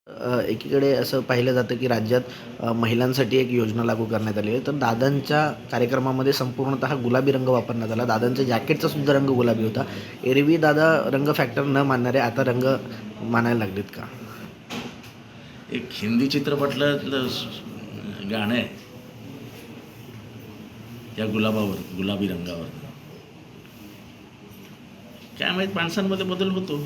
एकीकडे असं पाहिलं जातं की राज्यात महिलांसाठी एक योजना लागू करण्यात आली आहे. तर दादांच्या कार्यक्रमामध्ये संपूर्णतः गुलाबी रंग वापरण्यात आला. दादांच्या जॅकेटचा सुद्धा रंग गुलाबी होता. एरवी दादा रंग फॅक्टर न मानणारे आता रंग मानायला लागलेत का? एक हिंदी चित्रपटातलं गाणं आहे या गुलाबी रंगावर. काय माहीत माणसांमध्ये बदल होतो,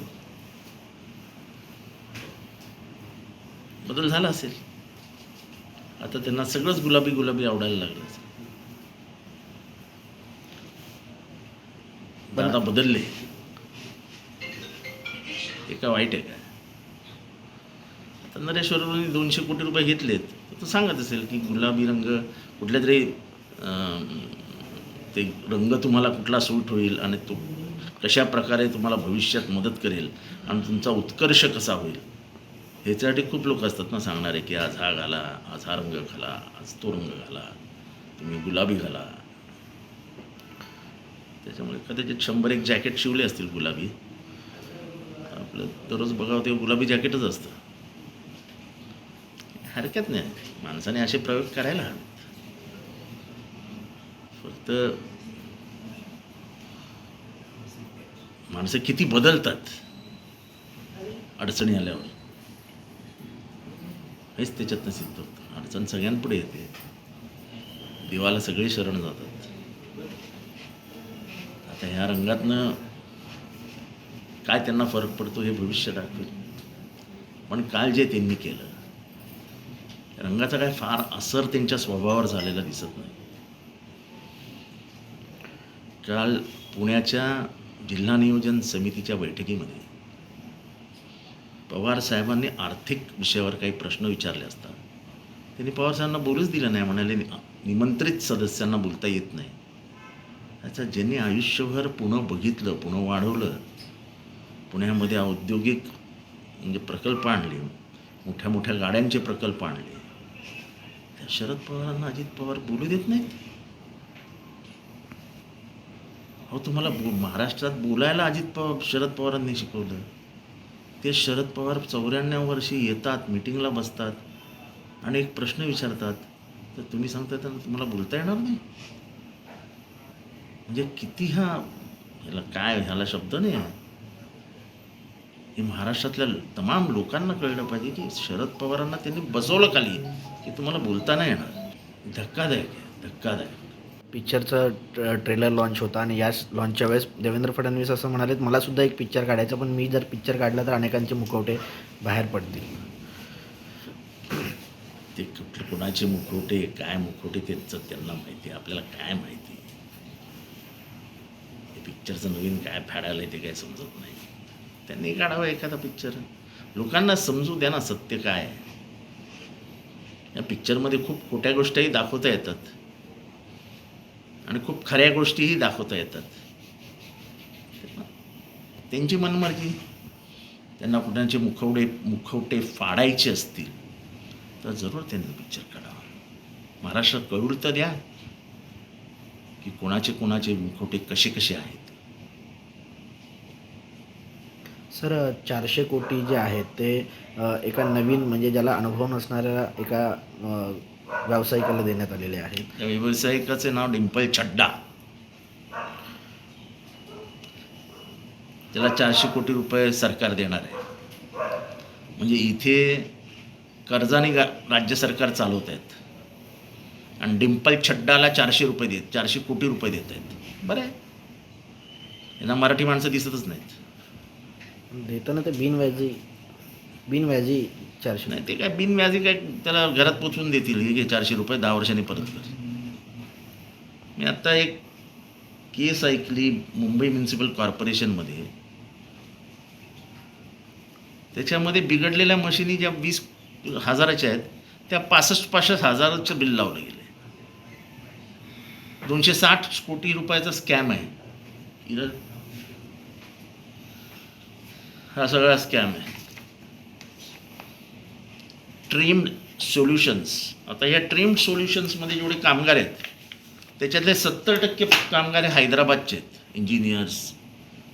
बदल झाला असेल. आता त्यांना सगळंच गुलाबी गुलाबी आवडायला लागलं. दादा बदलले, हे काय वाईट आहे का? आता नरेश्वरवरून 200 कोटी रुपये घेतलेत, तर तो सांगत असेल की गुलाबी रंग कुठल्या तरी ते रंग तुम्हाला कुठला सूट होईल आणि तो कशा प्रकारे तुम्हाला भविष्यात मदत करेल आणि तुमचा उत्कर्ष कसा होईल, ह्याच्यासाठी खूप लोक असतात ना सांगणारे की आज हा घाला, आज हा रंग घाला, आज तो रंग घाला, तुम्ही गुलाबी घाला. त्याच्यामुळे कदाचित 100 जॅकेट शिवले असतील गुलाबी. आपलं दररोज बघावं ते गुलाबी जॅकेटच असतं. हरकत नाही, माणसाने असे प्रयोग करायला हवेत. फक्त माणसं किती बदलतात अडचणी आल्यावर, हेच त्याच्यातनं सिद्ध होतं. अडचण सगळ्यांपुढे येते, देवाला सगळे शरण जातात. आता ह्या रंगातनं काय त्यांना फरक पडतो हे भविष्य दाखवेल. पण काल जे त्यांनी केलं, रंगाचा काय फार असर त्यांच्या स्वभावावर झालेला दिसत नाही. काल पुण्याच्या जिल्हा नियोजन समितीच्या बैठकीमध्ये पवार साहेबांनी आर्थिक विषयावर काही प्रश्न विचारले असता त्यांनी पवार साहेबांना बोलूच दिलं नाही. म्हणाले निमंत्रित सदस्यांना बोलता येत नाही. अच्छा, ज्यांनी आयुष्यभर पुणं बघितलं, पुणं वाढवलं, पुण्यामध्ये औद्योगिक म्हणजे प्रकल्प आणले, मोठ्या मोठ्या गाड्यांचे प्रकल्प आणले, त्या शरद पवारांना अजित पवार बोलू देत नाहीत. अहो, तुम्हाला महाराष्ट्रात बोलायला शरद पवारांनी शिकवलं. ते शरद पवार 94 वर्षी येतात, मिटिंगला बसतात आणि एक प्रश्न विचारतात, तर तुम्ही सांगता त्यांना तुम्हाला बोलता येणार नाही. म्हणजे किती ह्याला शब्द नाही आहे. हे महाराष्ट्रातल्या तमाम लोकांना कळलं पाहिजे की शरद पवारांना त्यांनी बसवलं खाली की तुम्हाला बोलता नाही येणार. धक्कादायक आहे, धक्कादायक. पिक्चरचा ट्रेलर लॉन्च होता आणि याच लॉन्चच्या वेळेस देवेंद्र फडणवीस असं म्हणालेत, मला सुद्धा एक पिक्चर काढायचा, पण मी जर पिक्चर काढला तर अनेकांचे मुखवटे बाहेर पडतील. ते कुठले कोणाचे मुखवटे, काय मुखवटे त्यांचं त्यांना माहिती, आपल्याला काय माहिती. हे पिक्चरचं नवीन काय फाडायला ते काय समजत नाही. त्यांनी काढावं एखादा पिक्चर, लोकांना समजू द्या ना सत्य काय आहे. या पिक्चरमध्ये खूप खोट्या गोष्टीही दाखवता येतात आणि खूप खऱ्या गोष्टीही दाखवता येतात. त्यांची मनमर्जी. त्यांना कुणाचे मुखवटे फाडायचे असतील तर जरूर त्यांनी पिक्चर काढावा. महाराष्ट्रात कळून तर द्या की कोणाचे मुखवटे कसे कसे आहेत. सर, 400 कोटी जे आहेत ते एका नवीन म्हणजे ज्याला अनुभव नसणाऱ्या एका व्यावसायिकाला देण्यात आलेले आहेत. त्या व्यावसायिकाचे नाव डिंपल चड्डा. त्याला 400 कोटी रुपये सरकार देणार आहे. म्हणजे इथे कर्जाने राज्य सरकार चालवत आहेत आणि डिंपल चड्डाला 400 कोटी रुपये देत आहेत. बरं आहे, यांना मराठी माणसं दिसतच नाहीत. देताना ते बिनव्याजी 400 नाही, ते काय बिनव्याजी काय त्याला घरात पोचवून देतील. हे घे 400 रुपये, 10 वर्षांनी परत कर. मी आत्ता एक केस ऐकली मुंबई म्युन्सिपल कॉर्पोरेशनमध्ये. त्याच्यामध्ये बिघडलेल्या मशिनी ज्या 20,000च्या आहेत त्या 65,000चं बिल लावलं गेलं. 260 कोटी रुपयाचा स्कॅम आहे. हा सगळा स्कॅम आहे. ट्रीम्ड सोल्युशन्स. आता ह्या ट्रीम्ड सोल्युशन्समध्ये जेवढे कामगार आहेत त्याच्यातले 70% कामगार हे हैदराबादचे आहेत. इंजिनियर्स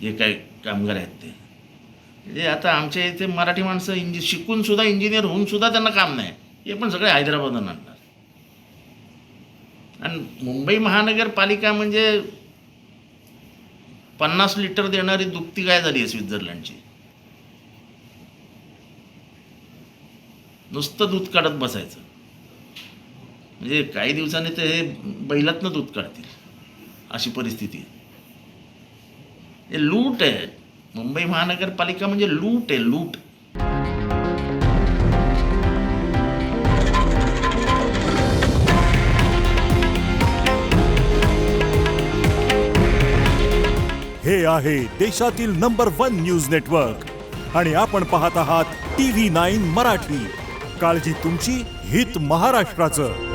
जे काय कामगार आहेत ते म्हणजे आता आमच्या इथे मराठी माणसं शिकून सुद्धा इंजिनियर होऊन सुद्धा त्यांना काम नाही, हे पण सगळे हैदराबादला आणणार. आणि मुंबई महानगरपालिका म्हणजे 50 लिटर देणारी दुभती गाय झाली आहे स्वित्झर्लंडची. नुसतं दूध काढत बसायचं, म्हणजे काही दिवसांनी ते हे बैलातनं दूध काढतील अशी परिस्थिती आहे. हे लूट आहे. मुंबई महानगरपालिका म्हणजे लूट आहे, लूट. हे आहे देशातील नंबर 1 न्यूज नेटवर्क आणि आपण पाहत आहात TV9 मराठी. काळजी तुमची, हित महाराष्ट्राचं.